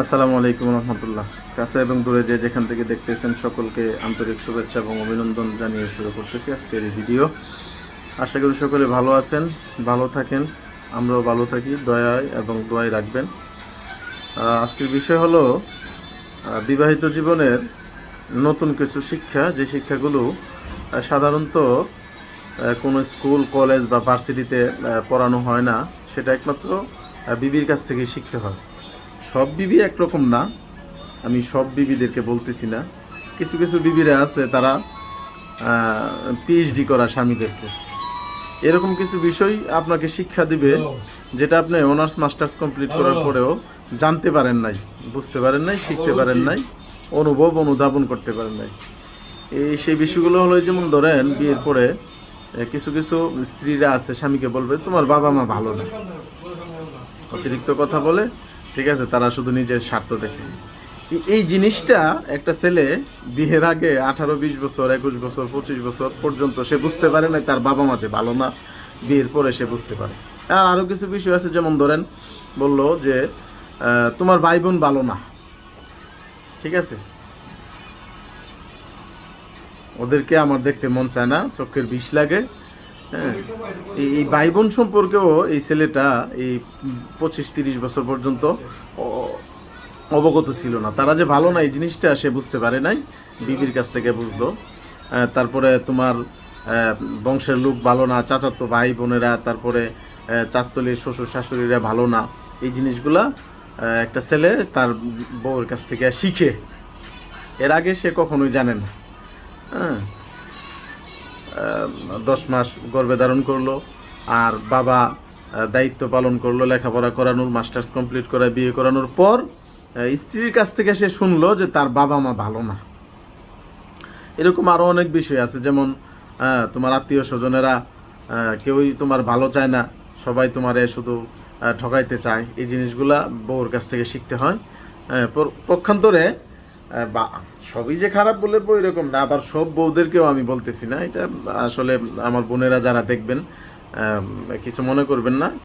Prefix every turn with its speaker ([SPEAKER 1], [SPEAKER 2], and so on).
[SPEAKER 1] আসসালামু আলাইকুম রহমতুল্লাহ। কাছে এবং দূরে যে যেখান থেকে দেখতেছেন সকলকে আন্তরিক শুভেচ্ছা এবং অভিনন্দন জানিয়ে শুরু করতেছি আজকের এই ভিডিও। আশা করি সকলে ভালো আছেন, ভালো থাকেন, আমরাও ভালো থাকি, দয়ায় এবং দোয়ায় রাখবেন। আজকের বিষয় হলো বিবাহিত জীবনের নতুন কিছু শিক্ষা, যে শিক্ষাগুলো সাধারণত কোনো স্কুল, কলেজ বা ভার্সিটিতে পড়ানো হয় না, সেটা একমাত্র বিবির কাছ থেকেই শিখতে হয়। সব বিবি একরকম না, আমি সব বিবিদেরকে বলতেছি না। কিছু কিছু বিবিরা আছে তারা পিএইচডি করা স্বামীদেরকে এরকম কিছু বিষয় আপনাকে শিক্ষা দিবে, যেটা আপনি অনার্স মাস্টার্স কমপ্লিট করার পরেও জানতে পারেন নাই, বুঝতে পারেন নাই, শিখতে পারেন নাই, অনুধাবন করতে পারেন নাই। সেই বিষয়গুলো হলো, যেমন ধরেন বিয়ের পরে কিছু কিছু স্ত্রীরা আছে স্বামীকে বলবে তোমার বাবা মা ভালো না, অতিরিক্ত কথা বলে, ঠিক আছে, তারা শুধু নিজের স্বার্থ দেখে। এই জিনিসটা একটা ছেলে বিয়ের আগে 18-20 বছর, 21 বছর, 25 বছর পর্যন্ত সে বুঝতে পারে না তার বাবা মা যে ভালো না, বিয়ের পরে সে বুঝতে পারে। আর আরও কিছু বিষয় আছে, যেমন ধরেন বললো যে তোমার ভাই বোন ভালো না, ঠিক আছে, ওদেরকে আমার দেখতে মন চায় না, চোখের বিষ লাগে। হ্যাঁ, এই ভাই বোন সম্পর্কেও এই ছেলেটা এই 25-30 বছর পর্যন্ত অবগত ছিল না। তারা যে ভালো না এই জিনিসটা সে বুঝতে পারে নাই, বিবির কাছ থেকে বুঝলো। তারপরে তোমার বংশের লোক ভালো না, চাচাতো ভাই বোনেরা, তারপরে চাচতলির শ্বশুর শাশুড়িরা ভালো না, এই জিনিসগুলা একটা ছেলে তার বউয়ের কাছ থেকে শিখে। এর আগে সে কখনোই জানে না। হ্যাঁ, 10 মাস গর্ভে ধারণ করলো, আর বাবা দায়িত্ব পালন করলো, লেখাপড়া করানোর, মাস্টার্স কমপ্লিট করে বিয়ে করানোর পর স্ত্রীর কাছ থেকে সে শুনলো যে তার বাবা মা ভালো না। এরকম আরও অনেক বিষয় আছে, যেমন তোমার আত্মীয় স্বজনেরা কেউই তোমার ভালো চায় না, সবাই তোমারে শুধু ঠকাইতে চায়। এই জিনিসগুলা বউর কাছ থেকে শিখতে হয়। পক্ষান্তরে বা সবই যে খারাপ বলে বউ এরকম না, আবার সব বউদেরকেও আমি বলতেছি না, এটা আসলে আমার বোনেরা যারা দেখবেন কিছু মনে করবেন না।